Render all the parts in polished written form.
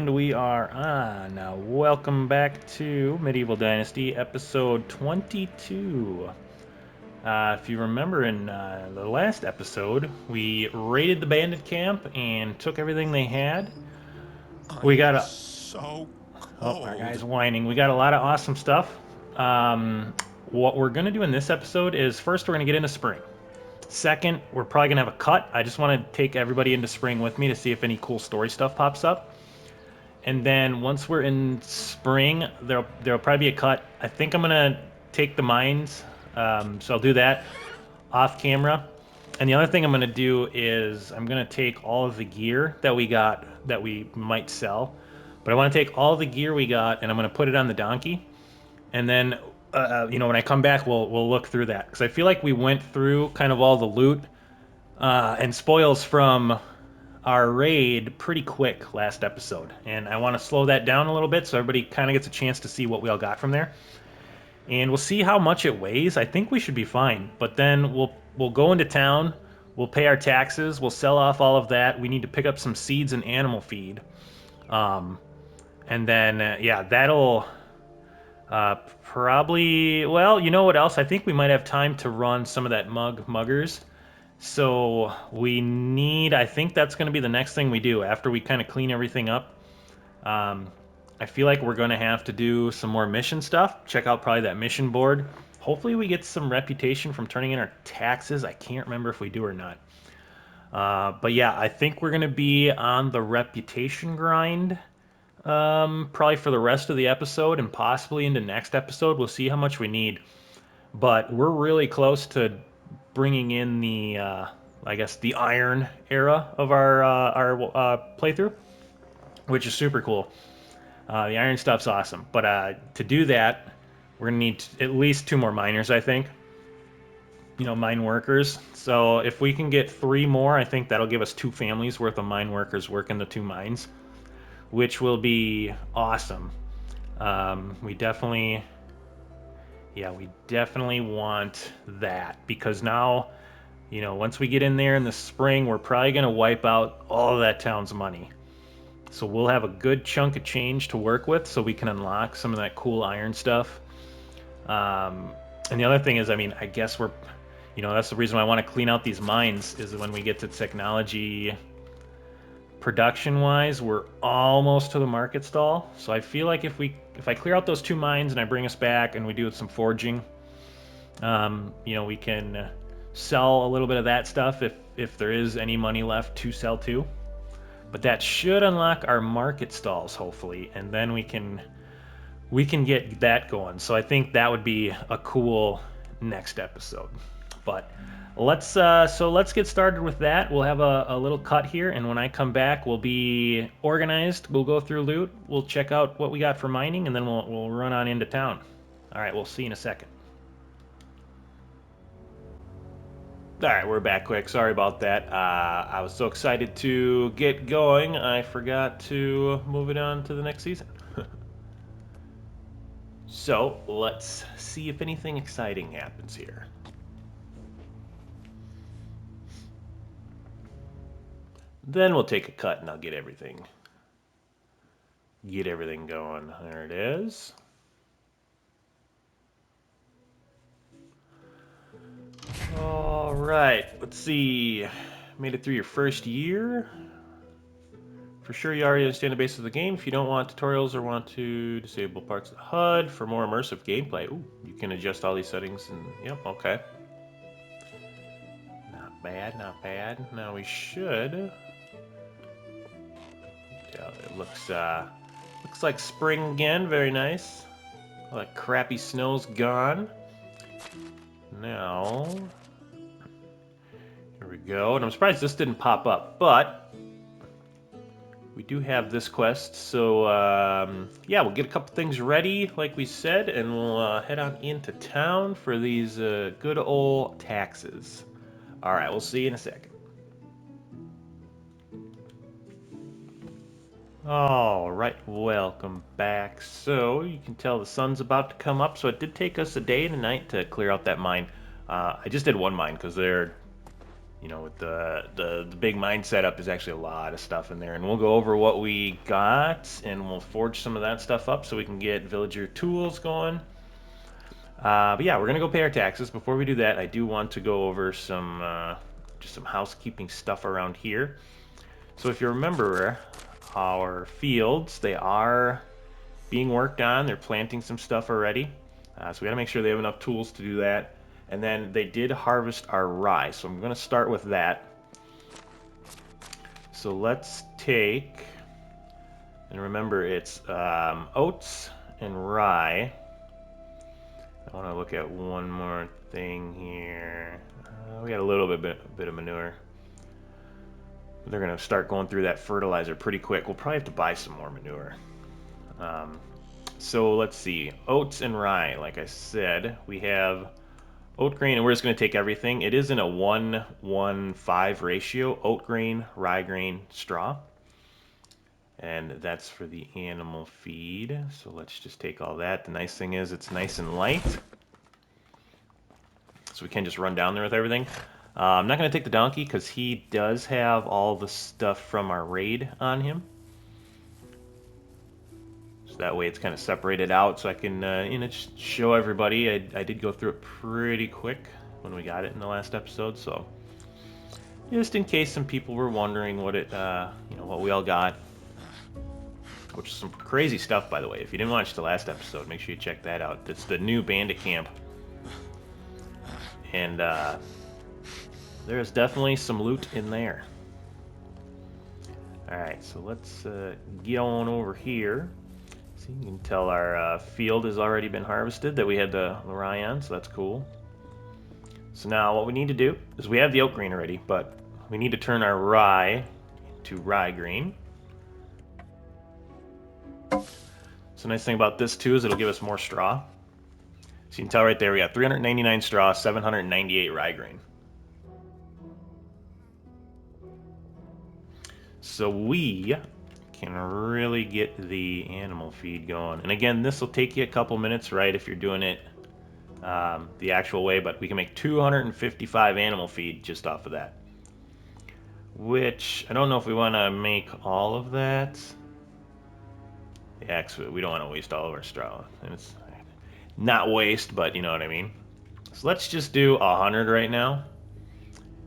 And we are on. Welcome back to Medieval Dynasty, episode 22. If you remember in the last episode, we raided the bandit camp and took everything they had. We got I'm a... so Oh, our cold. guy's whining. We got a lot of awesome stuff. What we're going to do in this episode is first we're going to get into spring. Second, we're probably going to have a cut. I just want to take everybody into spring with me to see if any cool story stuff pops up. And then once we're in spring, there'll probably be a cut. I think I'm gonna take the mines, so I'll do that off camera. And the other thing I'm gonna do is I'm gonna take all of the gear that we got that we might sell, but I want to take all the gear we got and I'm gonna put it on the donkey. And then when I come back, we'll look through that because I feel like we went through kind of all the loot and spoils from our raid pretty quick last episode, and I want to slow that down a little bit so everybody kind of gets a chance to see what we all got from there. And we'll see how much it weighs. I think we should be fine, but then we'll go into town, we'll pay our taxes, we'll sell off all of that. We need to pick up some seeds and animal feed, and then yeah, that'll probably. Well, you know what else? I think we might have time to run some of that muggers. So we need, I think that's going to be the next thing we do after we kind of clean everything up. I feel like we're going to have to do some more mission stuff. Check out probably that mission board. Hopefully we get some reputation from turning in our taxes. I can't remember if we do or not. But yeah, I think we're going to be on the reputation grind probably for the rest of the episode and possibly into next episode. We'll see how much we need. But we're really close to bringing in the I guess the iron era of our playthrough, which is super cool. The iron stuff's awesome, but to do that, we're gonna need at least 2 more miners, I think. Mine workers. So if we can get 3 more, I think that'll give us 2 families worth of mine workers working the 2 mines, which will be awesome. We definitely, yeah, we definitely want that because now, once we get in there in the spring, we're probably going to wipe out all of that town's money. So we'll have a good chunk of change to work with so we can unlock some of that cool iron stuff. And the other thing is, I guess that's the reason why I want to clean out these mines is when we get to technology production-wise, we're almost to the market stall. So I feel like if I clear out those 2 mines and I bring us back and we do some forging, we can sell a little bit of that stuff if there is any money left to sell to. But that should unlock our market stalls hopefully, and then we can get that going. So I think that would be a cool next episode. But let's get started with that. We'll have a little cut here, and when I come back, we'll be organized. We'll go through loot. We'll check out what we got for mining, and then we'll run on into town. All right, we'll see you in a second. All right, we're back quick. Sorry about that. I was so excited to get going, I forgot to move it on to the next season. So let's see if anything exciting happens here. Then we'll take a cut and I'll get everything going. There it is. All right, let's see. Made it through your first year. For sure you already understand the basics of the game. If you don't want tutorials or want to disable parts of the HUD for more immersive gameplay, ooh, you can adjust all these settings and, yep, okay. Not bad, not bad. Now we should. Yeah, it looks like spring again, very nice. All that crappy snow's gone. Now, here we go. And I'm surprised this didn't pop up, but we do have this quest. So, yeah, we'll get a couple things ready, like we said, and we'll head on into town for these good old taxes. All right, we'll see you in a second. All right, welcome back. So you can tell the sun's about to come up. So it did take us a day and a night to clear out that mine. I just did 1 mine because they're You know, with the big mine setup is actually a lot of stuff in there, and we'll go over what we got, and we'll forge some of that stuff up so we can get villager tools going. But yeah, we're gonna go pay our taxes. Before we do that, I do want to go over some just some housekeeping stuff around here. So if you remember, our fields, they are being worked on. They're planting some stuff already. So we gotta make sure they have enough tools to do that. And then they did harvest our rye, so I'm gonna start with that. So let's take, and remember it's oats and rye. I want to look at one more thing here. We got a little bit of manure. They're going to start going through that fertilizer pretty quick. We'll probably have to buy some more manure. So let's see. Oats and rye, like I said, we have oat grain, and we're just going to take everything. It is in a 1-1-5 ratio, oat grain, rye grain, straw. And that's for the animal feed. So let's just take all that. The nice thing is it's nice and light. So we can just run down there with everything. I'm not going to take the donkey because he does have all the stuff from our raid on him. So that way it's kind of separated out so I can just show everybody. I did go through it pretty quick when we got it in the last episode. So just in case some people were wondering what what we all got. Which is some crazy stuff, by the way. If you didn't watch the last episode, make sure you check that out. It's the new bandit camp. And there's definitely some loot in there. Alright, so let's get on over here. See, you can tell our field has already been harvested, that we had the rye on, so that's cool. So now what we need to do is we have the oat grain already, but we need to turn our rye into rye grain. So the nice thing about this too is it'll give us more straw. So you can tell right there we got 399 straw, 798 rye grain. So we can really get the animal feed going. And again, this will take you a couple minutes, right, if you're doing it the actual way, but we can make 255 animal feed just off of that. Which, I don't know if we want to make all of that. Yeah, we don't want to waste all of our straw. And it's not waste, but you know what I mean. So let's just do 100 right now.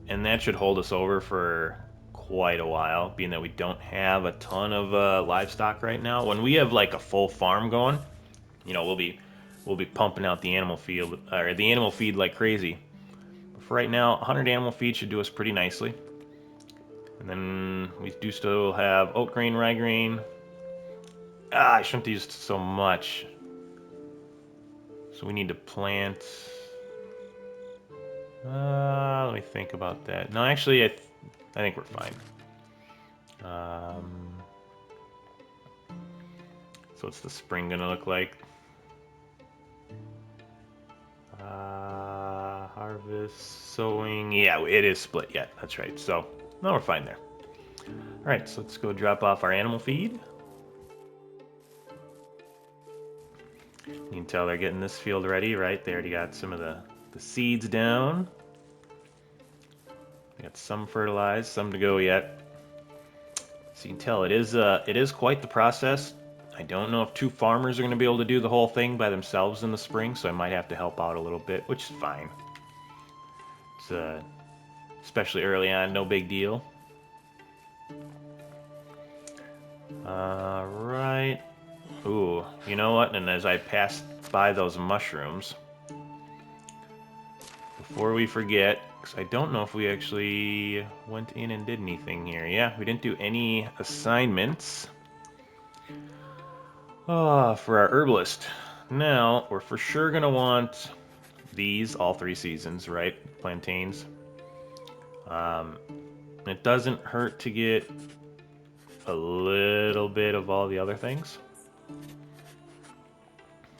And that should hold us over for quite a while, being that we don't have a ton of livestock right now. When we have like a full farm going, we'll be pumping out the animal feed like crazy. But for right now, 100 animal feed should do us pretty nicely. And then we do still have oat grain, rye grain. I shouldn't have used so much. So we need to plant. Let me think about that. No, actually, I think we're fine. So what's the spring gonna look like? Harvest, sowing. Yeah, it is split yet. That's right. So, no, we're fine there. All right, so let's go drop off our animal feed. You can tell they're getting this field ready, right? They already got some of the seeds down. We got some fertilized, some to go yet. So you can tell it is quite the process. I don't know if 2 farmers are going to be able to do the whole thing by themselves in the spring, so I might have to help out a little bit, which is fine. It's especially early on, no big deal. Right. Ooh, you know what? And as I passed by those mushrooms, before we forget, because I don't know if we actually went in and did anything here. Yeah, we didn't do any assignments. For our herbalist. Now, we're for sure going to want these all 3 seasons, right? Plantains. It doesn't hurt to get a little bit of all the other things.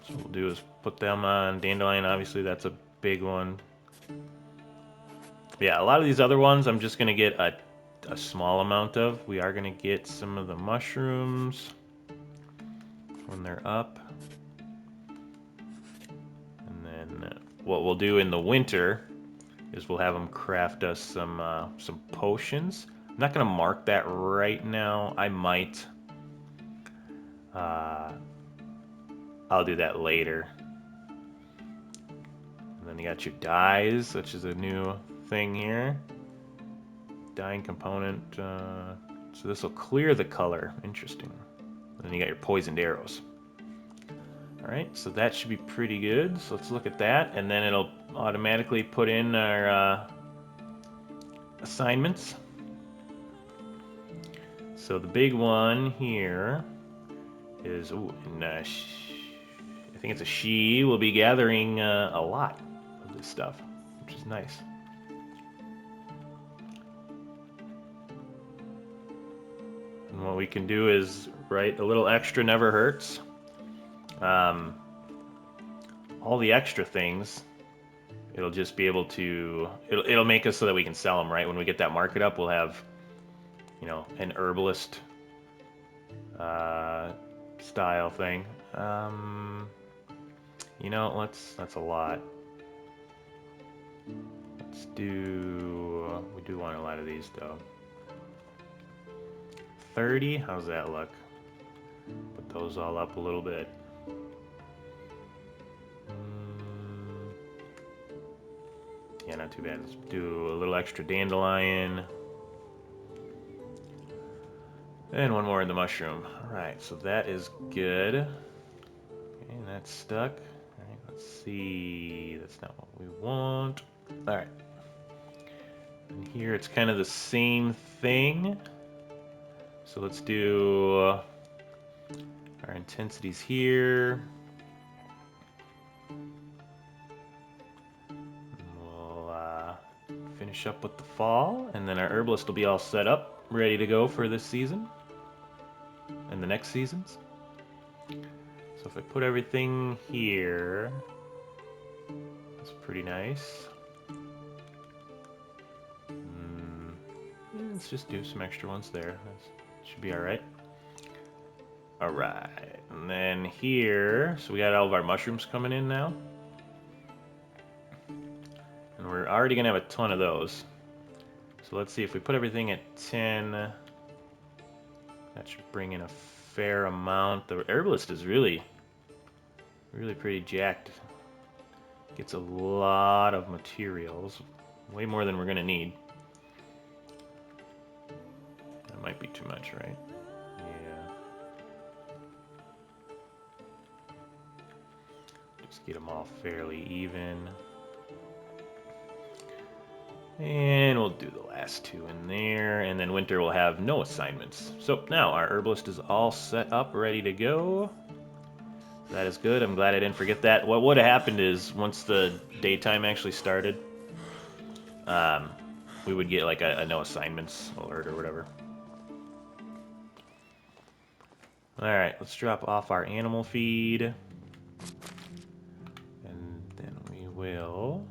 So what we'll do is put them on dandelion. Obviously, that's a big one. Yeah, a lot of these other ones I'm just going to get a small amount of. We are going to get some of the mushrooms when they're up. And then what we'll do in the winter is we'll have them craft us some potions. I'm not gonna mark that right now. I might. I'll do that later. And then you got your dyes, which is a new thing here. Dyeing component. So this will clear the color. Interesting. And then you got your poisoned arrows. Alright, so that should be pretty good. So let's look at that. And then it'll automatically put in our assignments. So the big one here is, I think it's a she will be gathering a lot of this stuff, which is nice. And what we can do is, right, a little extra never hurts. All the extra things, it'll just be able to, it'll make us so that we can sell them, right? When we get that market up, we'll have, you know, an herbalist style thing. You know, that's a lot. Let's do, we do want a lot of these though. 30, how's that look? Put those all up a little bit. Yeah, not too bad. Let's do a little extra dandelion. And one more in the mushroom. Alright, so that is good. Okay, that's stuck. Alright, let's see. That's not what we want. Alright. And here it's kind of the same thing. So let's do our intensities here. Finish up with the fall, and then our herbalist will be all set up, ready to go for this season and the next seasons. So if I put everything here, that's pretty nice. Let's just do some extra ones there. That should be alright. Alright, and then here, so we got all of our mushrooms coming in now. And we're already going to have a ton of those. So let's see, if we put everything at 10, that should bring in a fair amount. The herbalist is really pretty jacked. Gets a lot of materials, way more than we're going to need. That might be too much, right? Yeah. Just get them all fairly even. And we'll do the last two in there, and then winter will have no assignments. So now our herbalist is all set up, ready to go. That is good. I'm glad I didn't forget that. What would have happened is once the daytime actually started, we would get like a no assignments alert or whatever. Alright, let's drop off our animal feed. And then we will...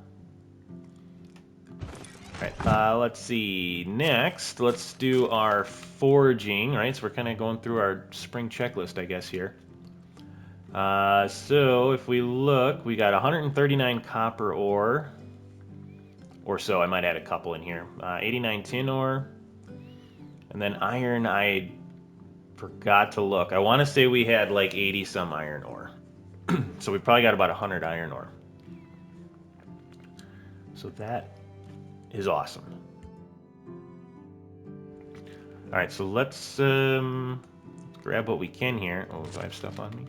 Alright, let's see. Next, let's do our foraging, right? So we're kind of going through our spring checklist, I guess, here. So if we look, we got 139 copper ore. Or so, I might add a couple in here. 89 tin ore. And then iron, I forgot to look. I want to say we had like 80 some iron ore. So we probably got about 100 iron ore. So that is awesome. Alright, so let's grab what we can here. Oh, do I have stuff on me?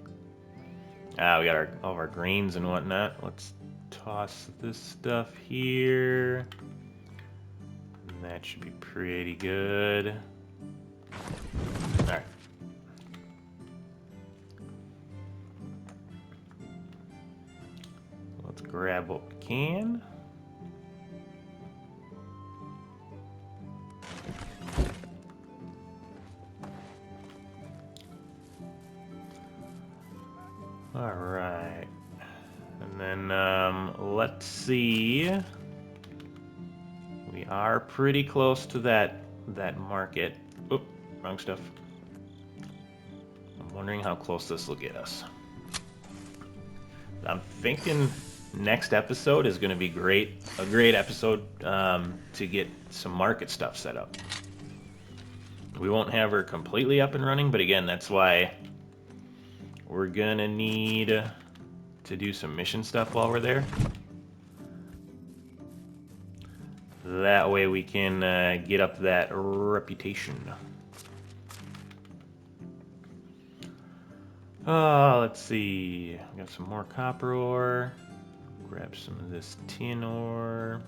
Ah, we got all of our grains and whatnot. Let's toss this stuff here. And that should be pretty good. Alright. Let's grab what we can. Alright. And then, let's see. We are pretty close to that market. Oop, wrong stuff. I'm wondering how close this will get us. I'm thinking next episode is going to be great. A great episode to get some market stuff set up. We won't have her completely up and running, but again, that's why we're going to need to do some mission stuff while we're there. That way we can get up that reputation. Let's see. Got some more copper ore. Grab some of this tin ore.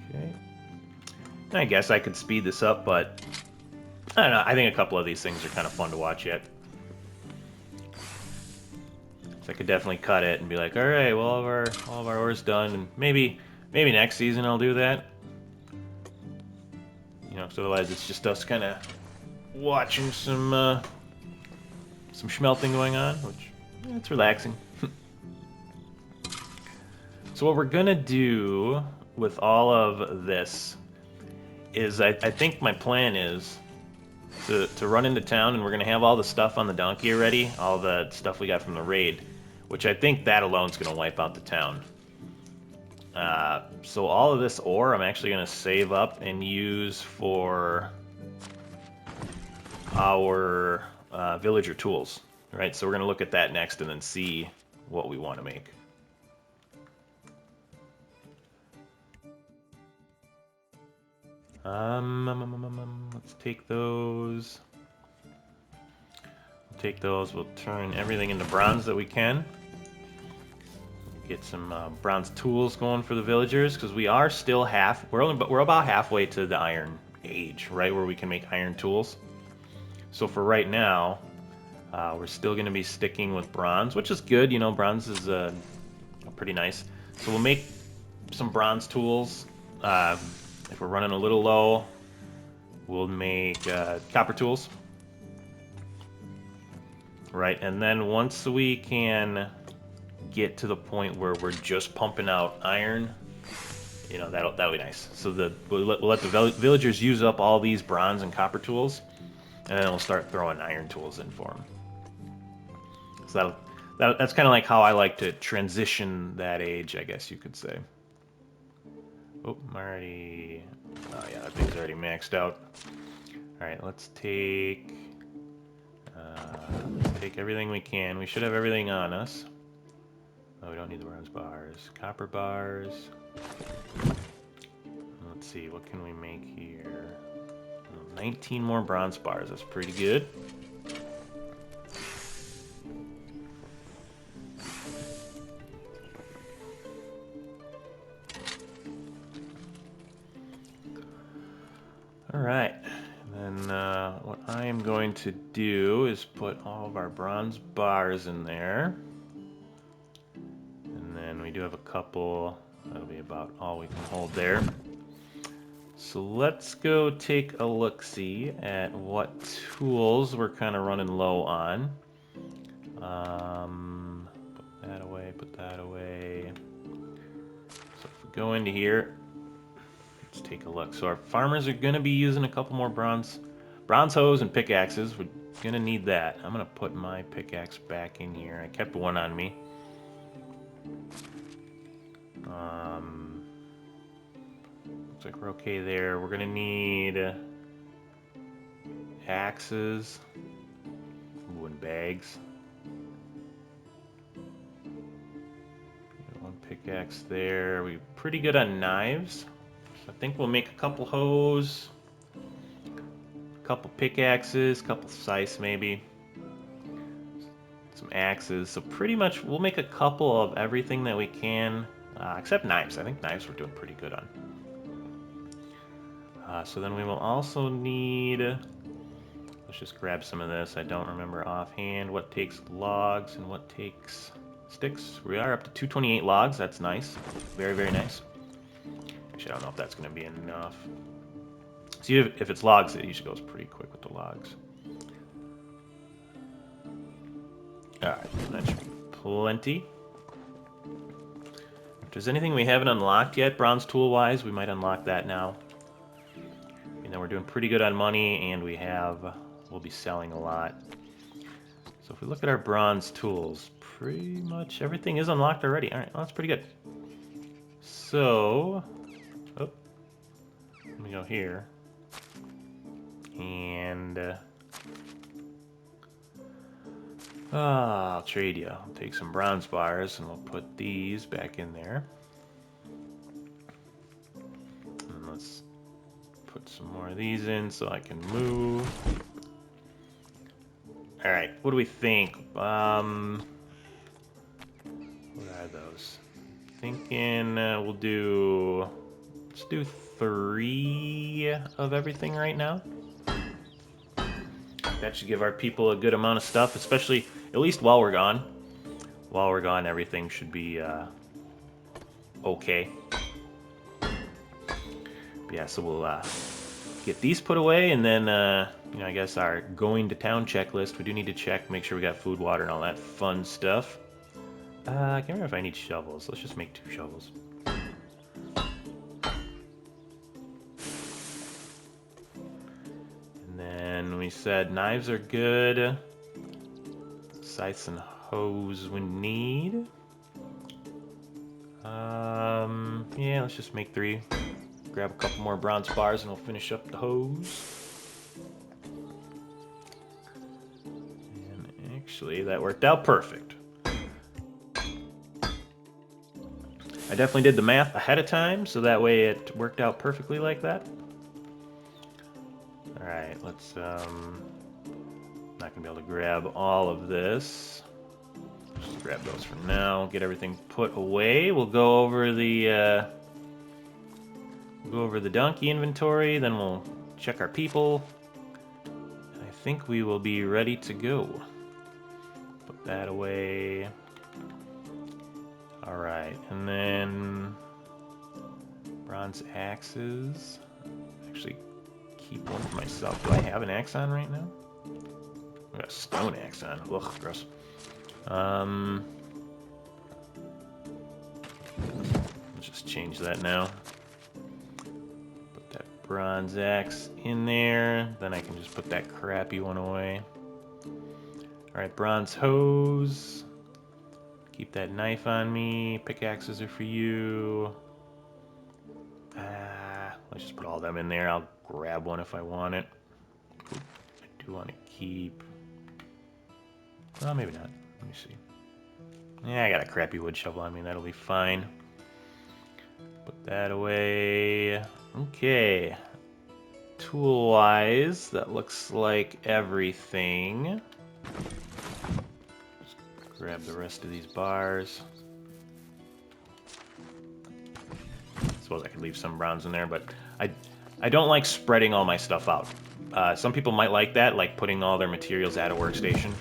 Okay. I guess I could speed this up, but I don't know. I think a couple of these things are kind of fun to watch yet. So I could definitely cut it and be like, all right, well, all of our ore's done, and maybe next season I'll do that. You know, because otherwise it's just us kind of watching some schmelting going on, which it's relaxing. So what we're gonna do with all of this is, I think my plan is to run into town, and we're gonna have all the stuff on the donkey already, all the stuff we got from the raid, which I think that alone is gonna wipe out the town. So all of this ore I'm actually gonna save up and use for our villager tools. Right, so we're gonna look at that next and then see what we want to make. Let's take those. We'll take those. We'll turn everything into bronze that we can. Get some bronze tools going for the villagers, because we are still we're about halfway to the Iron Age, right, where we can make iron tools. So for right now, we're still going to be sticking with bronze, which is good. You know, bronze is pretty nice. So we'll make some bronze tools. If we're running a little low, we'll make copper tools. Right, and then once we can get to the point where we're just pumping out iron, you know, that'll be nice. So we'll let the villagers use up all these bronze and copper tools, and then we'll start throwing iron tools in for them. So that's kind of like how I like to transition that age, I guess you could say. Oh, I'm already... Oh, yeah, that thing's already maxed out. Alright, let's take everything we can. We should have everything on us. Oh, we don't need the bronze bars. Copper bars. Let's see, what can we make here? 19 more bronze bars. That's pretty good. Alright, and then what I am going to do is put all of our bronze bars in there. And then we do have a couple, that'll be about all we can hold there. So let's go take a look-see at what tools we're kind of running low on. Put that away, put that away. So if we go into here, let's take a look. So our farmers are going to be using a couple more bronze hoes and pickaxes. We're going to need that. I'm going to put my pickaxe back in here. I kept one on me. Looks like we're okay there. We're going to need axes. Ooh, and bags. Got one pickaxe there. We're pretty good on knives. I think we'll make a couple hoes, a couple pickaxes, a couple scythes maybe, some axes. So pretty much we'll make a couple of everything that we can, except knives. I think knives we're doing pretty good on. So then we will also need, let's just grab some of this. I don't remember offhand what takes logs and what takes sticks. We are up to 228 logs. That's nice. Very, very nice. Actually, I don't know if that's going to be enough. See, if it's logs, it usually goes pretty quick with the logs. Alright, that should be plenty. If there's anything we haven't unlocked yet, bronze tool-wise, we might unlock that now. You know, we're doing pretty good on money, and we'll be selling a lot. So if we look at our bronze tools, pretty much everything is unlocked already. All right, well, that's pretty good. So, oh, let me go here. And I'll trade you. I'll take some bronze bars, and we'll put these back in there. And let's put some more of these in so I can move. All right, what do we think? What are those? Thinking let's do 3 of everything right now. That should give our people a good amount of stuff, especially at least while we're gone. While we're gone, everything should be okay. But yeah, so we'll get these put away, and then you know, I guess our going to town checklist. We do need to check, make sure we got food, water, and all that fun stuff. I can't remember if I need shovels. Let's just make 2 shovels. And we said knives are good. Scythes and hoes we need. Yeah, let's just make 3. Grab a couple more bronze bars and we'll finish up the hose. And actually, that worked out perfect. I definitely did the math ahead of time, so that way it worked out perfectly like that. Alright, let's, not gonna be able to grab all of this. Just grab those for now, get everything put away. We'll go over the, Dunkey inventory, then we'll check our people. And I think we will be ready to go. Put that away. Alright, and then bronze axes. Actually, keep one for myself. Do I have an axe on right now? I got a stone axe on. Ugh, gross. Let's just change that now. Put that bronze axe in there. Then I can just put that crappy one away. Alright, bronze hose. Keep that knife on me. Pickaxes are for you. Let's just put all of them in there. I'll grab one if I want it. I do want to keep... Well, maybe not. Let me see. Yeah, I got a crappy wood shovel on me. That'll be fine. Put that away. Okay. Tool-wise, that looks like everything. Just grab the rest of these bars. Suppose I could leave some bronze in there, but I don't like spreading all my stuff out. Some people might like that, like putting all their materials at a workstation.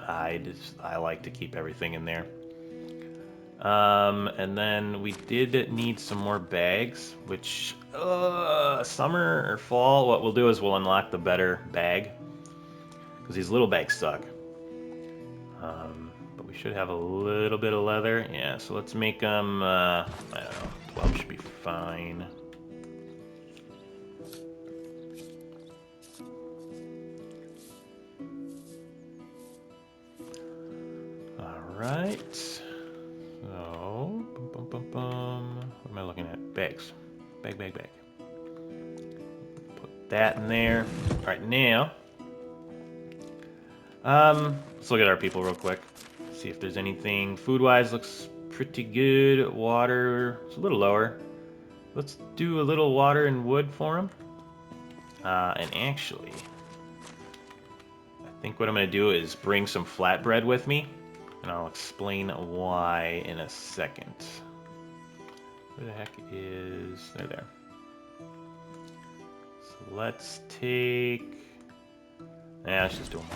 I like to keep everything in there. And then we did need some more bags, which summer or fall, what we'll do is we'll unlock the better bag, because these little bags suck. But we should have a little bit of leather. Yeah, so let's make them, I don't know, 12 should be fine. Alright. So, what am I looking at? Bags. Bag. Put that in there. Alright, now, let's look at our people real quick. See if there's anything. Food-wise, looks pretty good. Water, it's a little lower. Let's do a little water and wood for them. And actually, I think what I'm going to do is bring some flatbread with me. And I'll explain why in a second. Where the heck is... There. So let's take... Yeah, let's just do them.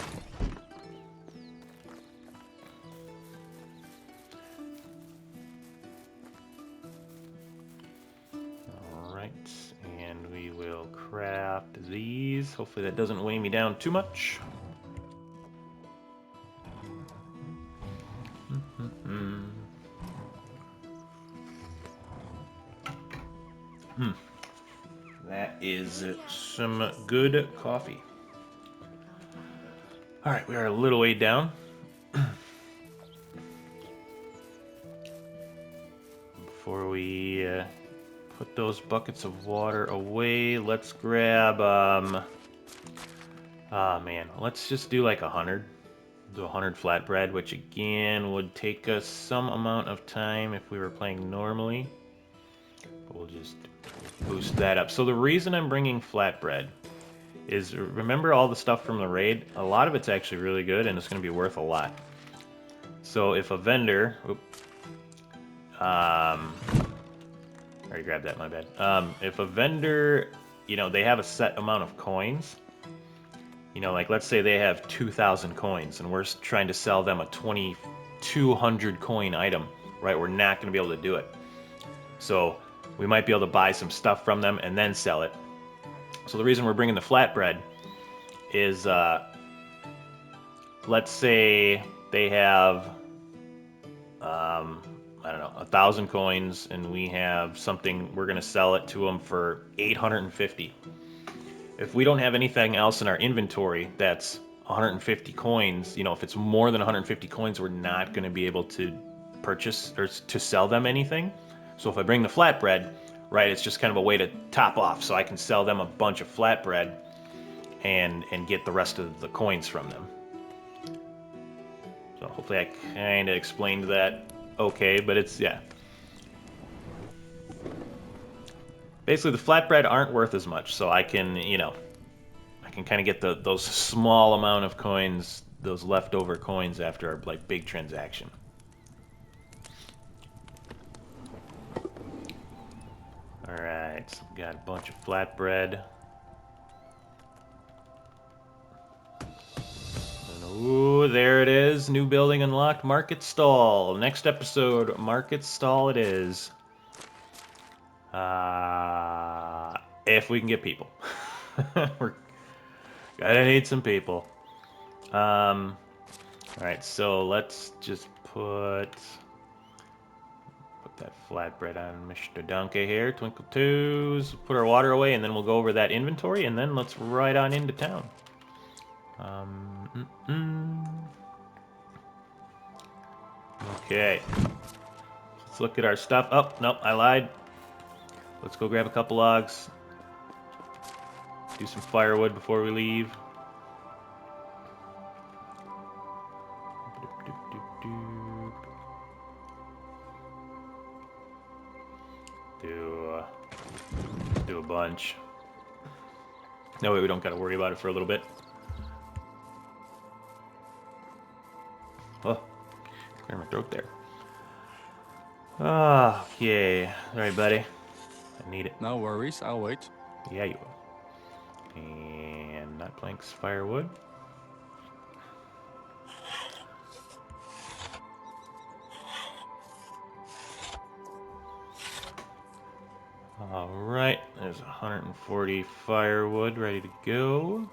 Alright, and we will craft these. Hopefully that doesn't weigh me down too much. is some good coffee. All right, we are a little way down. Before we put those buckets of water away, let's grab, man, let's just do like 100. Do 100 flatbread, which again would take us some amount of time if we were playing normally. But we'll just boost that up. So the reason I'm bringing flatbread is, remember all the stuff from the raid? A lot of it's actually really good, and it's going to be worth a lot. So if a vendor... I already grabbed that, my bad. If a vendor, you know, they have a set amount of coins, you know, like let's say they have 2,000 coins, and we're trying to sell them a 2,200 coin item, right? We're not going to be able to do it. So we might be able to buy some stuff from them and then sell it. So the reason we're bringing the flatbread is, let's say they have, I don't know, 1,000 coins, and we have something, we're going to sell it to them for 850. If we don't have anything else in our inventory that's 150 coins, you know, if it's more than 150 coins, we're not going to be able to purchase or to sell them anything. So if I bring the flatbread, right, it's just kind of a way to top off, so I can sell them a bunch of flatbread and get the rest of the coins from them. So hopefully I kind of explained that okay, but it's, yeah. Basically, the flatbread aren't worth as much, so I can, you know, I can kind of get those small amount of coins, those leftover coins after our, like, big transaction. Alright, so we got a bunch of flatbread. Ooh, there it is. New building unlocked. Market stall. Next episode, market stall it is. If we can get people. We're gonna need some people. Alright, so let's just put that flatbread on Mr. Dunkey here. Twinkle twos. Put our water away, and then we'll go over that inventory, and then let's ride on into town. Okay. Let's look at our stuff. Oh, nope, I lied. Let's go grab a couple logs. Do some firewood before we leave. Do a bunch. No way, we don't got to worry about it for a little bit. Oh, clear my throat there. Okay. All right, buddy. I need it. No worries, I'll wait. Yeah, you will. And not planks, firewood. All right, there's 140 firewood ready to go.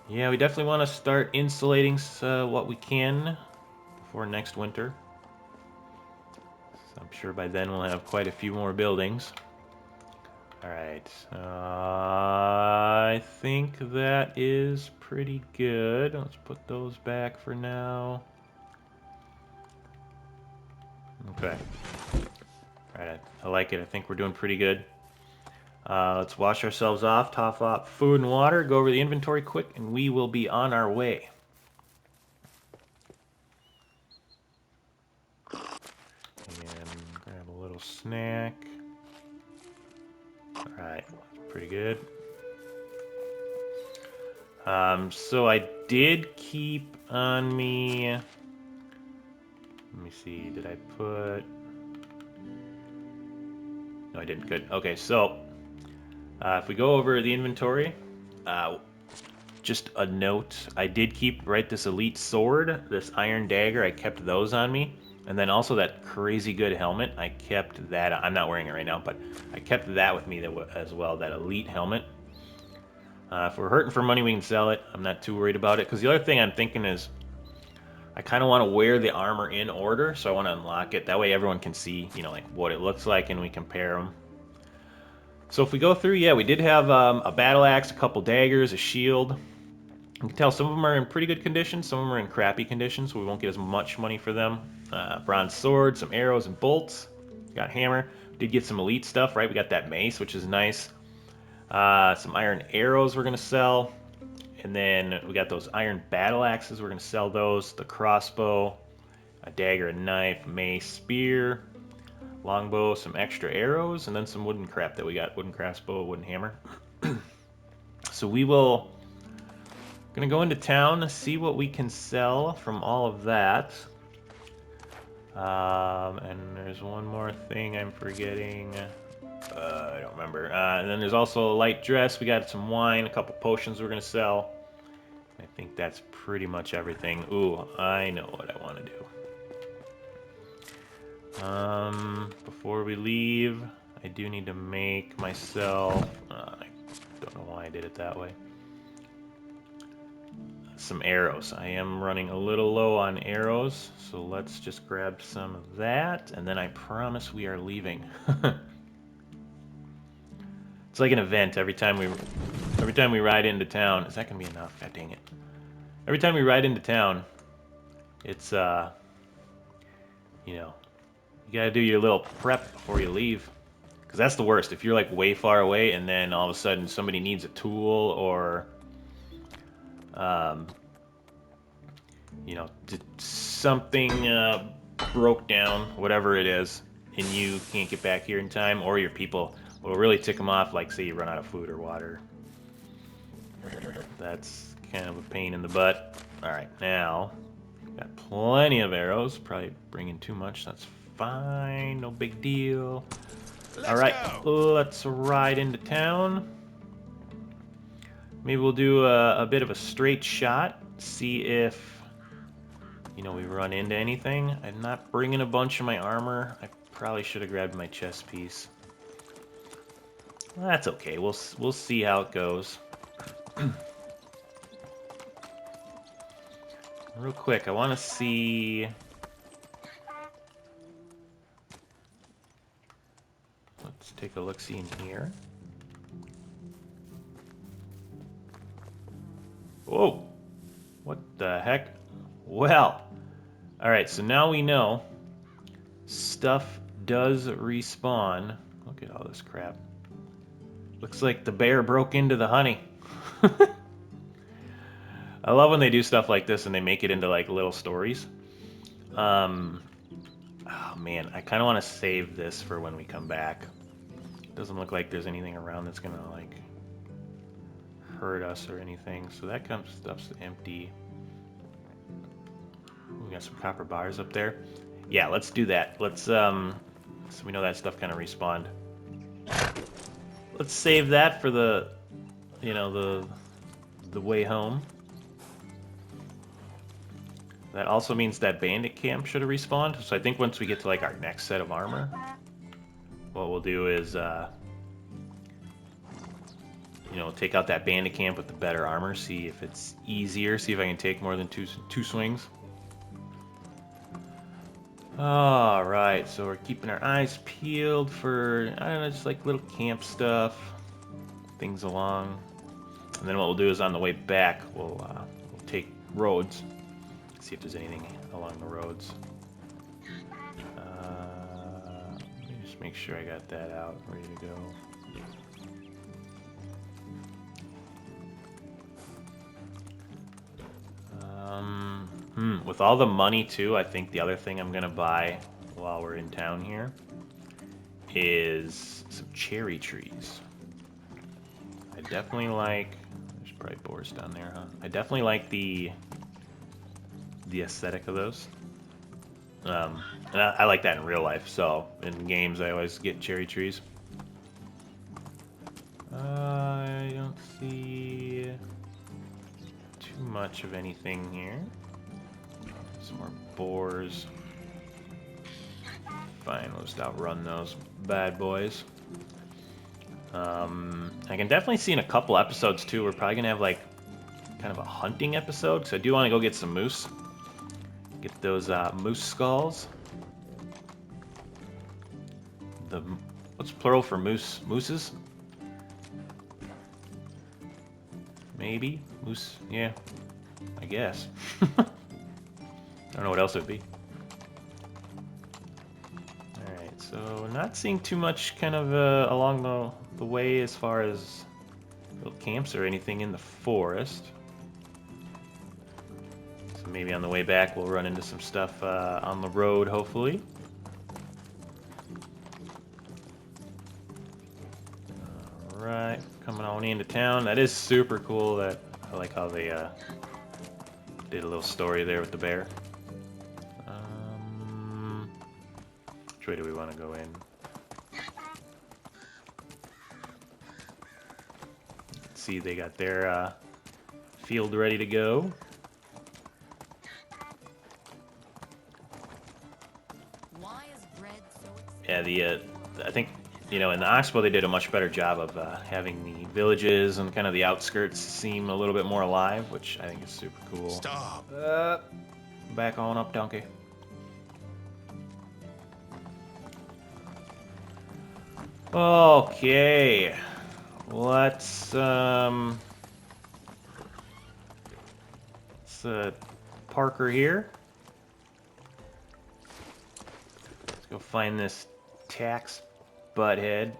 Yeah, we definitely want to start insulating what we can before next winter. So I'm sure by then we'll have quite a few more buildings. All right, I think that is pretty good. Let's put those back for now. Okay. All right, I like it. I think we're doing pretty good. Let's wash ourselves off, top off food and water, go over the inventory quick, and we will be on our way. And grab a little snack. Alright, pretty good. So I did keep on me... Let me see, did I put... No, I didn't. Good. Okay, so if we go over the inventory, just a note, I did keep, right, this elite sword, this iron dagger, I kept those on me. And then also that crazy good helmet, I kept that. I'm not wearing it right now, but I kept that with me as well, that elite helmet. If we're hurting for money, we can sell it. I'm not too worried about it. Because the other thing I'm thinking is, I kind of want to wear the armor in order, so I want to unlock it. That way everyone can see, you know, like what it looks like, and we compare them. So if we go through, yeah, we did have a battle axe, a couple daggers, a shield. You can tell some of them are in pretty good condition, some of them are in crappy condition, so we won't get as much money for them. Bronze sword, some arrows and bolts. Got hammer. Did get some elite stuff, right? We got that mace, which is nice. Some iron arrows we're gonna sell. And then we got those iron battle axes. We're gonna sell those. The crossbow, a dagger, a knife, mace, spear, longbow, some extra arrows, and then some wooden crap that we got. Wooden crossbow, wooden hammer. So we will gonna go into town, see what we can sell from all of that. And there's one more thing I'm forgetting. I don't remember. And then there's also a light dress. We got some wine, a couple potions we're gonna sell. I think that's pretty much everything. Ooh, I know what I want to do. Before we leave, I do need to make myself. I don't know why I did it that way. Some arrows. I am running a little low on arrows, so let's just grab some of that, and then I promise we are leaving. It's like an event every time we ride into town. Is that gonna be enough? God dang it! Every time we ride into town, it's you know, you gotta do your little prep before you leave, because that's the worst. If you're like way far away, and then all of a sudden somebody needs a tool or you know, something broke down, whatever it is, and you can't get back here in time, or your people will really tick them off, like say you run out of food or water. That's kind of a pain in the butt. Alright, now, got plenty of arrows, probably bringing too much, that's fine, no big deal. Alright, let's ride into town. Maybe we'll do a bit of a straight shot, see if, you know, we run into anything. I'm not bringing a bunch of my armor. I probably should have grabbed my chest piece. Well, that's okay. We'll see how it goes. Real quick, I want to see. Let's take a look-see in here. Whoa! What the heck? Well, alright, so now we know stuff does respawn. Look at all this crap. Looks like the bear broke into the honey. I love when they do stuff like this and they make it into like little stories. Oh man, I kind of want to save this for when we come back. Doesn't look like there's anything around that's gonna like hurt us or anything. So that kind of stuff's empty. We got some copper bars up there. Yeah, let's do that. Let's so we know that stuff kind of respawned. Let's save that for the, you know, the way home. That also means that bandit camp should have respawned. So I think once we get to like our next set of armor, what we'll do is, you know, take out that bandit camp with the better armor. See if it's easier. See if I can take more than two swings. All right, so we're keeping our eyes peeled for, I don't know, just like little camp stuff, things along. And then what we'll do is on the way back, we'll take roads, see if there's anything along the roads. Let me just make sure I got that out, ready to go. With all the money too, I think the other thing I'm gonna buy while we're in town here is some cherry trees. I definitely like. There's probably boars down there, huh? I definitely like the aesthetic of those. And I like that in real life. So in games, I always get cherry trees. I don't see too much of anything here. Some more boars. Fine, we'll just outrun those bad boys. I can definitely see in a couple episodes too, we're probably gonna have like kind of a hunting episode, because I do want to go get some moose. Get those moose skulls. What's plural for moose? Mooses? maybe. Moose, yeah, I guess. I don't know what else it would be. Alright, so not seeing too much kind of along the way as far as little camps or anything in the forest. So maybe on the way back we'll run into some stuff on the road, hopefully. Alright, coming on into town. That is super cool. That I like how they did a little story there with the bear. Which way do we want to go in? Let's see, they got their field ready to go. Why is bread so Yeah, I think, you know, in the Oxbow they did a much better job of having the villages and kind of the outskirts seem a little bit more alive, which I think is super cool. Stop. Back on up, Dunkey. Okay, let's Parker here. Let's go find this tax butthead.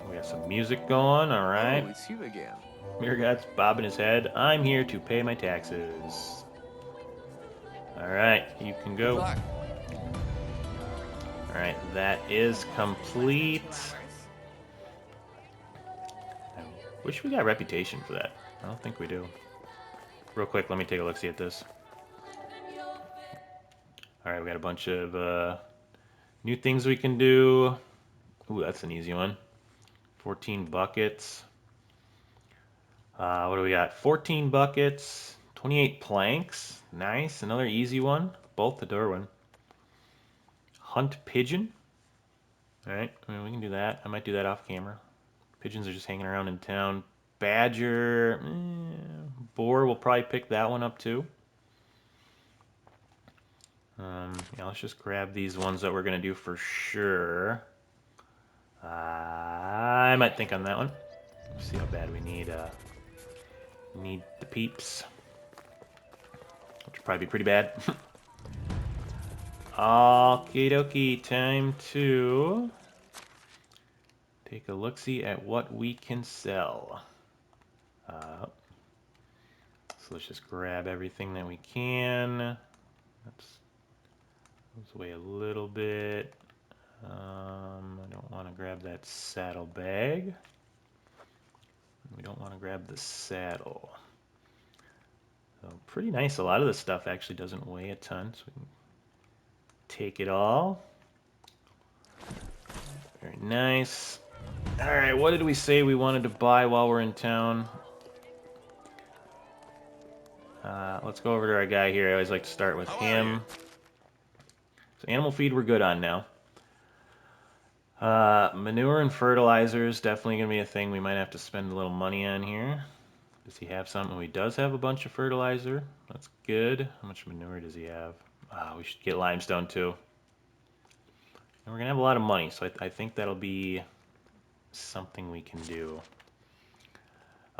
We got some music going, all right. Oh, it's you again. Mirgot's bobbing his head. I'm here to pay my taxes. All right, you can go. Good luck. All right, that is complete. I wish we got reputation for that. I don't think we do. Real quick, let me take a look-see at this. All right, we got a bunch of new things we can do. Ooh, that's an easy one. 14 buckets. What do we got? 14 buckets, 28 planks. Nice, another easy one. Bolt the door one. Hunt pigeon. All right, I mean, we can do that. I might do that off camera. Pigeons are just hanging around in town. Badger, boar, we'll probably pick that one up too. Yeah, let's just grab these ones that we're gonna do for sure. I might think on that one. See how bad we need the peeps, which would probably be pretty bad. Okie dokie, time to take a look-see at what we can sell. So let's just grab everything that we can. Oops. Goes away a little bit. I don't want to grab that saddlebag. We don't want to grab the saddle. So pretty nice. A lot of this stuff actually doesn't weigh a ton, so we can take it all. Very nice. All right, what did we say we wanted to buy while we're in town? Let's go over to our guy here. I always like to start with him. So animal feed we're good on now. Manure and fertilizer is definitely going to be a thing we might have to spend a little money on here. Does he have something? He does have a bunch of fertilizer. That's good. How much manure does he have? We should get limestone too. And we're going to have a lot of money, so I think that'll be something we can do.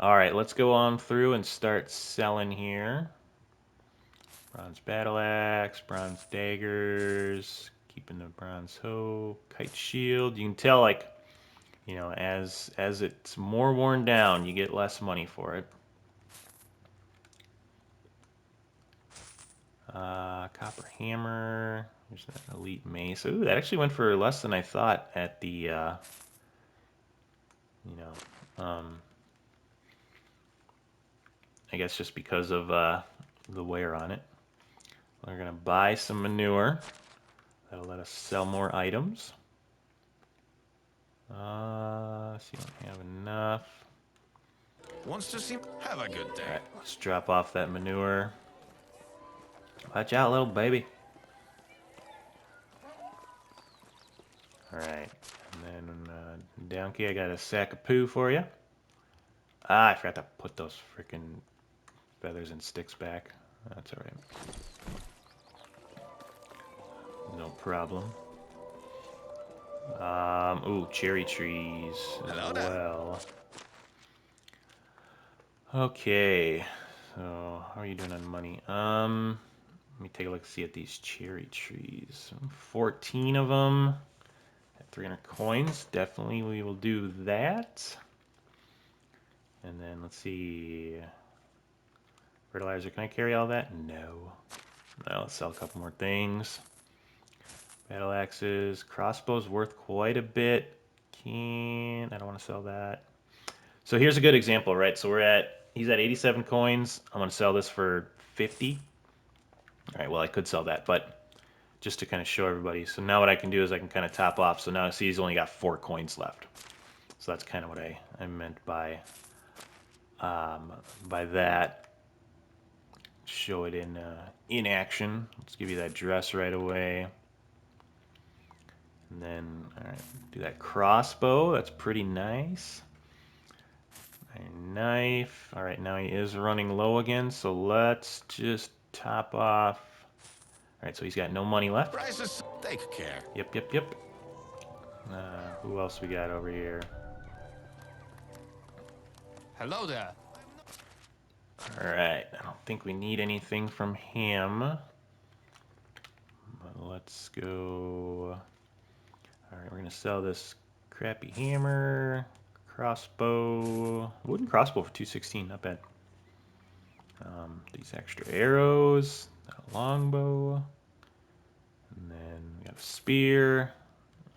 All right, let's go on through and start selling here. Bronze battle axe, bronze daggers, keeping the bronze hoe, kite shield. You can tell, like, you know, as it's more worn down, you get less money for it. Copper hammer. There's that elite mace. Ooh, that actually went for less than I thought at the, you know, I guess just because of the wear on it. We're gonna buy some manure. That'll let us sell more items. So you don't have enough. Wants to see. Have a good day. All right, let's drop off that manure. Watch out, little baby. All right, and then Donkey, I got a sack of poo for you. I forgot to put those freaking feathers and sticks back. That's all right. No problem. Ooh, cherry trees as well. Okay, so how are you doing on money? Let me take a look, see at these cherry trees. 14 of them at 300 coins. Definitely we will do that. And then let's see. Fertilizer, can I carry all that? No. Now let's sell a couple more things. Battle axes, crossbows worth quite a bit. I don't want to sell that. So here's a good example, right? So he's at 87 coins. I'm going to sell this for 50. All right, well, I could sell that, but just to kind of show everybody. So now what I can do is I can kind of top off. So now see he's only got 4 coins left. So that's kind of what I meant by that. Show it in action. Let's give you that dress right away. And then, all right, do that crossbow. That's pretty nice. Iron knife. All right, now he is running low again, so let's just top off. All right, so he's got no money left. Prices, take care. Yep. Who else we got over here? Hello there. All right, I don't think we need anything from him. But let's go. All right, we're gonna sell this crappy hammer, crossbow, wooden crossbow for 216, not bad. These extra arrows, a longbow, and then we got a spear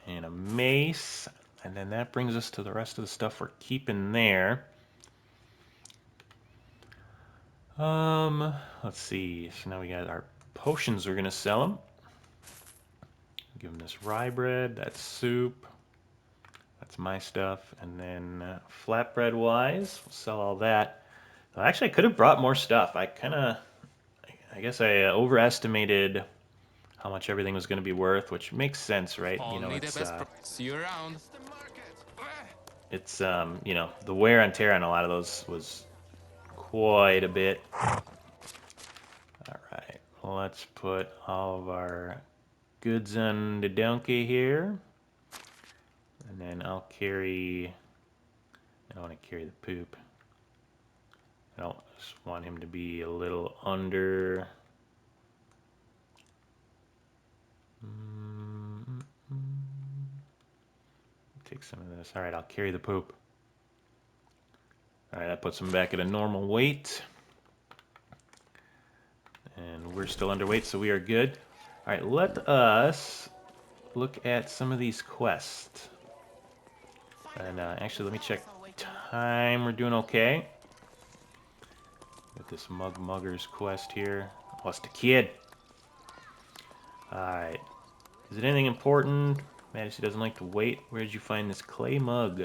and a mace, and then that brings us to the rest of the stuff we're keeping there. Let's see. So now we got our potions. We're gonna sell them. Give them this rye bread. That's soup. That's my stuff. And then flatbread wise, we'll sell all that. Well, actually, I could have brought more stuff. I guess I overestimated how much everything was going to be worth, which makes sense, right? You know, Only the best. See you around. it's you know, the wear and tear on a lot of those was quite a bit. All right, let's put all of our goods on the donkey here, and then I'll carry. I don't want to carry the poop. I don't just want him to be a little under. Take some of this. All right, I'll carry the poop. All right, that puts him back at a normal weight. And we're still underweight, so we are good. All right, let us look at some of these quests. And actually, let me check time. We're doing okay. Got this Muggers quest here. Oh, it's the kid. All right. Is it anything important? Majesty doesn't like to wait. Where did you find this clay mug?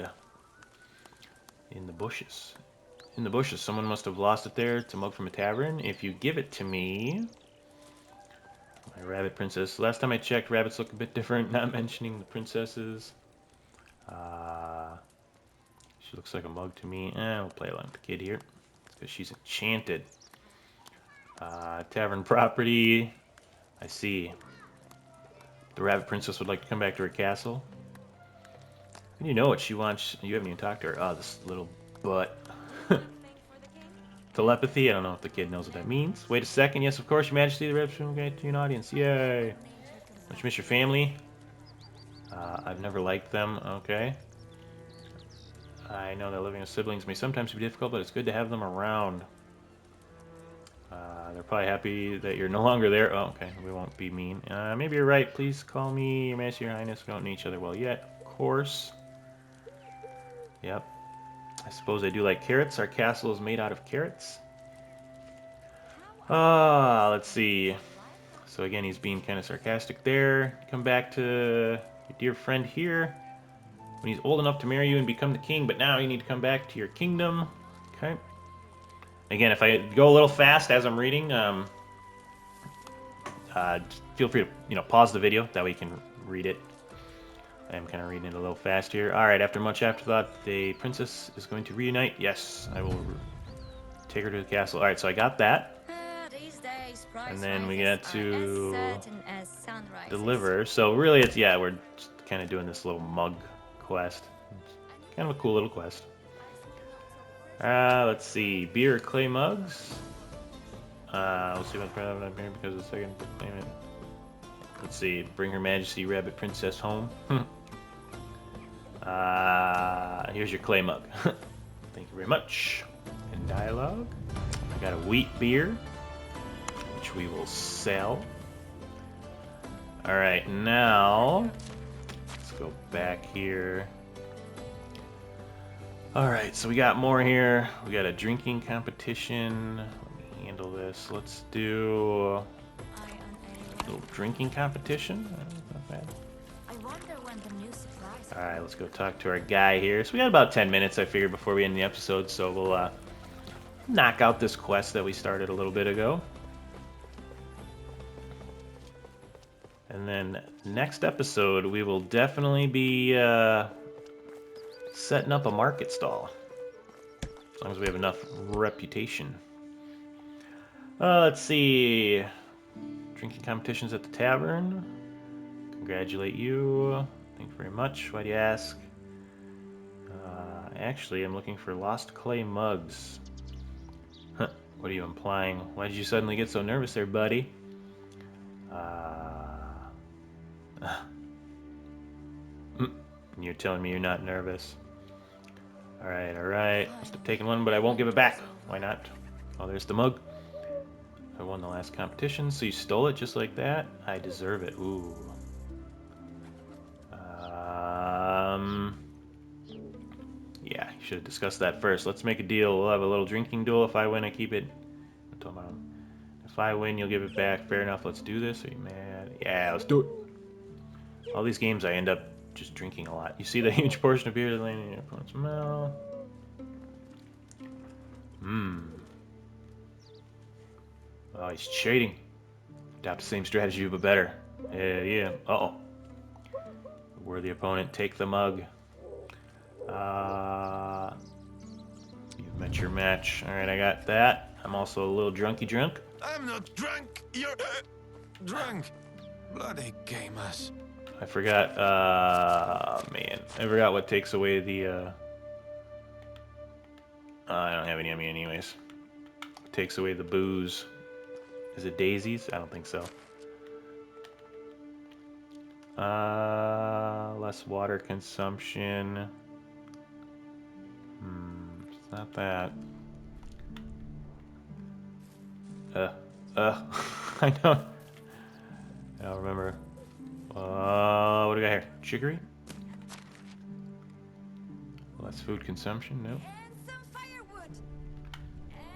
In the bushes. In the bushes. Someone must have lost it there. It's a mug from a tavern. If you give it to me... My rabbit princess. Last time I checked, rabbits look a bit different, not mentioning the princesses. She looks like a mug to me. We'll play along with the kid here. It's because she's enchanted. Tavern property. I see. The rabbit princess would like to come back to her castle. And you know what she wants. You haven't even talked to her. Oh, this little butt. Telepathy. I don't know if the kid knows what that means. Wait a second. Yes, of course, Your Majesty. The rabbit will get to an audience. Yay. Don't you miss your family? I've never liked them. Okay. I know that living with siblings may sometimes be difficult, but it's good to have them around. They're probably happy that you're no longer there. Oh, okay. We won't be mean. Maybe you're right. Please call me Your Majesty, Your Highness. We don't know each other well yet. Of course. Yep. I suppose I do like carrots. Our castle is made out of carrots. Let's see. So again, he's being kind of sarcastic there. Come back to your dear friend here. When he's old enough to marry you and become the king, but now you need to come back to your kingdom. Okay. Again, if I go a little fast as I'm reading, feel free to pause the video. That way you can read it. I'm kind of reading it a little fast here. All right. After much afterthought, the princess is going to reunite. Yes, I will take her to the castle. All right. So I got that. And then we get to deliver. So really, we're just kind of doing this little mug quest. It's kind of a cool little quest. Let's see. Beer or clay mugs? We'll see what's proud of that beer because the second proclaim it. Let's see. Bring Her Majesty Rabbit Princess home. Here's your clay mug. Thank you very much. In dialogue, I got a wheat beer, which we will sell. Alright, now let's go back here. Alright, so we got more here. We got a drinking competition. Let me handle this. Let's do a little drinking competition. Not bad. I wonder when the new supplies. Alright, let's go talk to our guy here. So we got about 10 minutes, I figured, before we end the episode, so we'll knock out this quest that we started a little bit ago. And then next episode, we will definitely be setting up a market stall. As long as we have enough reputation. Let's see. Drinking competitions at the tavern. Congratulate you. Thank you very much. Why do you ask? Actually, I'm looking for lost clay mugs. Huh. What are you implying? Why did you suddenly get so nervous there, buddy? You're telling me you're not nervous. Alright, alright. Must have taken one, but I won't give it back. Why not? Oh, there's the mug. I won the last competition, so you stole it just like that? I deserve it. Ooh. Yeah, you should have discussed that first. Let's make a deal. We'll have a little drinking duel. If I win, I keep it. If I win, you'll give it back. Fair enough. Let's do this. Are you mad? Yeah, let's do it. All these games, I end up just drinking a lot. You see the huge portion of beer that landing in your opponent's mouth. Oh, he's cheating. Adopt the same strategy, but better. Yeah. Uh-oh. Worthy opponent, take the mug. You've met your match. Alright, I got that. I'm also a little drunky drunk. I'm not drunk. You're drunk. Bloody gamers. I forgot, man. I forgot what takes away the, I don't have any on me anyways. What takes away the booze? Is it daisies? I don't think so. Less water consumption. It's not that. I don't remember. What do we got here? Chicory? Less food consumption? Nope. And some firewood.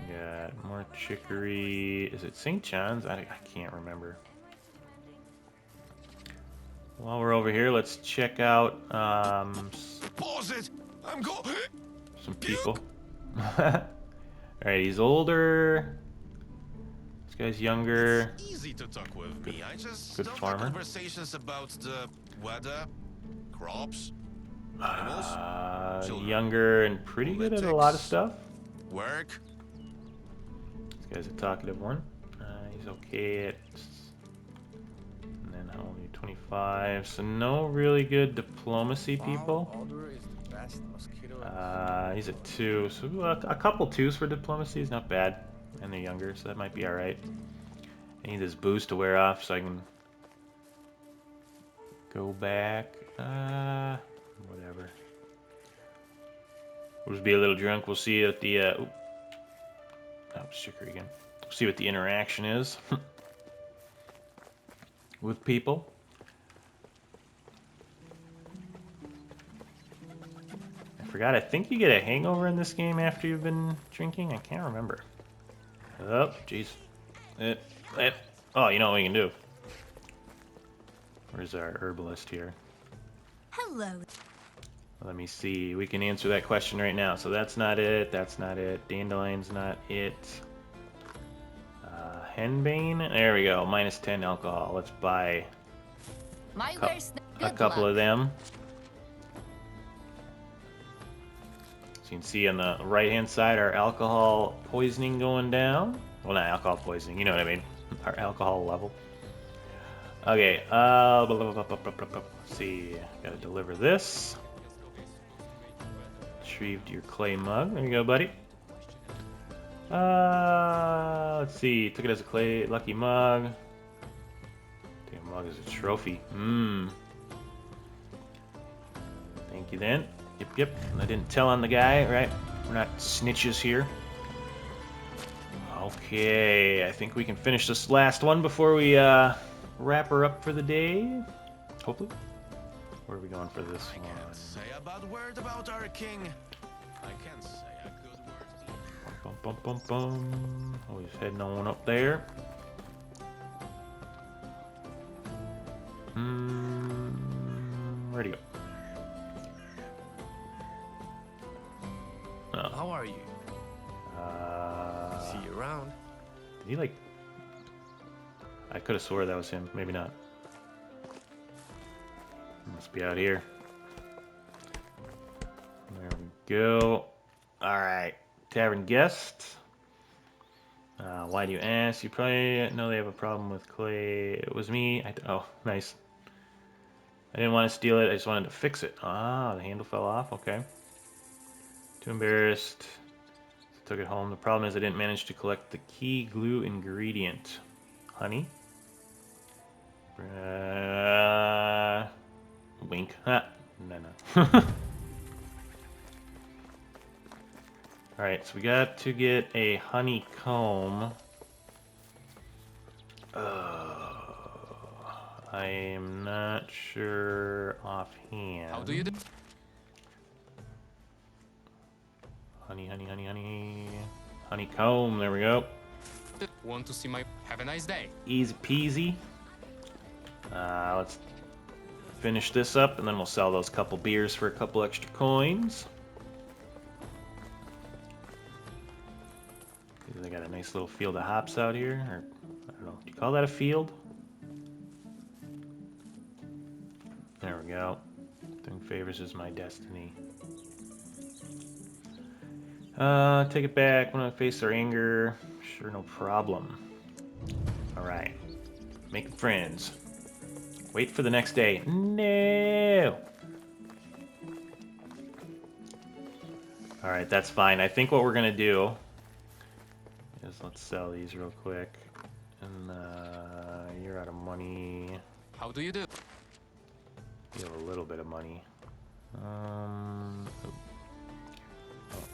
Got more chicory. Is it St. John's? I can't remember. While we're over here, let's check out Pause it. I'm going. some people. Alright, he's older. This guy's younger. It's easy to talk with me. I just good don't farmer. like conversations about the weather, crops, animals, children, Younger and pretty good at a lot of stuff. work. This guy's a talkative one. He's okay at... And then how old are you? 25. So no really good diplomacy people. He's a 2. So a couple 2s for diplomacy is not bad. And they're younger, so that might be alright. I need this boost to wear off so I can go back. Whatever. We'll just be a little drunk. We'll see at the... Oh, chicory again. We'll see what the interaction is with people. I forgot. I think you get a hangover in this game after you've been drinking. I can't remember. Oh, jeez. Oh, you know what we can do. Where's our herbalist here? Hello. Let me see. We can answer that question right now. So that's not it. That's not it. Dandelion's not it. Henbane. There we go. Minus 10 alcohol. Let's buy My a couple of them. So you can see on the right-hand side our alcohol poisoning going down. Well, not alcohol poisoning. You know what I mean. Our alcohol level. Okay. Let's see. Gotta deliver this. Retrieved your clay mug. There you go, buddy. Let's see. Took it as a clay lucky mug. Take a mug as a trophy. Thank you then. Yep. I didn't tell on the guy, right? We're not snitches here. Okay, I think we can finish this last one before we wrap her up for the day. Hopefully. Where are we going for this I one? can't say a bad word about our king. I can't say a good word. Bum, bum, bum, bum. Always heading on up there. Where'd he go? Oh. How are you? See you around. Did he like... I could have swore that was him. Maybe not. Must be out here. There we go. Alright. Tavern guest. Why do you ask? You probably know they have a problem with clay. It was me. Oh, nice. I didn't want to steal it. I just wanted to fix it. Ah, the handle fell off. Okay. Too embarrassed. Took it home. The problem is I didn't manage to collect the key glue ingredient. Honey. Wink. Ha. No. Alright, so we got to get a honeycomb. I am not sure offhand. How do you do? Honey. Honeycomb, there we go. Want to see my... Have a nice day. Easy peasy. Let's finish this up, and then we'll sell those couple beers for a couple extra coins. They got a nice little field of hops out here, or I don't know. Do you call that a field? There we go. Doing favors is my destiny. Take it back when I face their anger. Sure, no problem. Alright. Making friends. Wait for the next day. No! Alright, that's fine. I think what we're gonna do is let's sell these real quick. And you're out of money. How do you do? You have a little bit of money.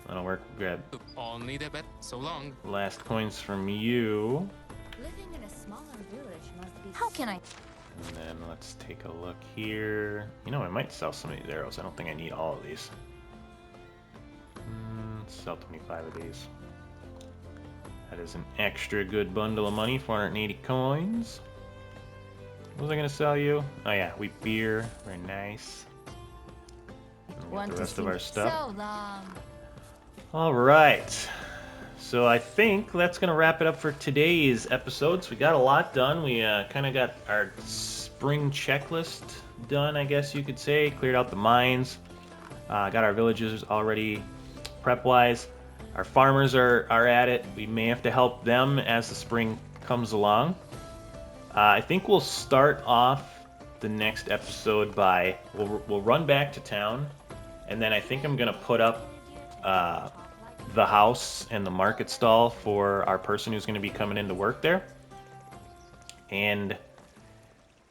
That'll work. Grab Only the bet. So long. last coins from you. Living in a smaller village must be. How can I? And then let's take a look here. You know, I might sell some of these arrows. I don't think I need all of these. Let's sell 25 of these. That is an extra good bundle of money, 480 coins. What was I going to sell you? Oh yeah, wheat beer. Very nice. And we got the rest of our stuff. So long. All right. So I think that's going to wrap it up for today's episodes. We got a lot done. We kind of got our spring checklist done, I guess you could say. Cleared out the mines. Got our villages already prep-wise. Our farmers are at it. We may have to help them as the spring comes along. I think we'll start off the next episode by... We'll run back to town. And then I think I'm going to put up... the house and the market stall for our person who's going to be coming into work there. And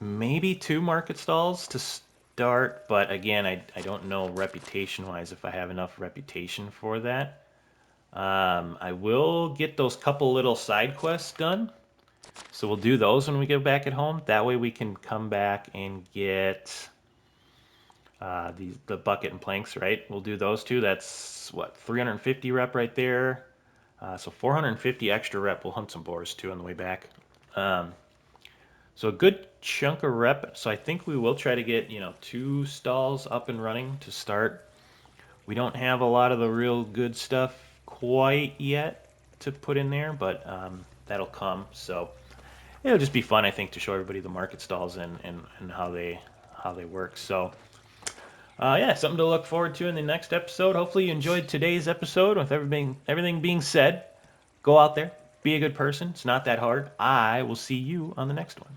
maybe 2 market stalls to start, but again, I don't know reputation-wise if I have enough reputation for that. I will get those couple little side quests done, so we'll do those when we get back at home. That way we can come back and get... the bucket and planks, right? We'll do those 2. That's, what, 350 rep right there. So 450 extra rep. We'll hunt some boars, too, on the way back. So a good chunk of rep. So I think we will try to get, 2 stalls up and running to start. We don't have a lot of the real good stuff quite yet to put in there, but that'll come. So it'll just be fun, I think, to show everybody the market stalls and how they work. So... yeah, something to look forward to in the next episode. Hopefully you enjoyed today's episode. With everything being said, go out there, be a good person. It's not that hard. I will see you on the next one.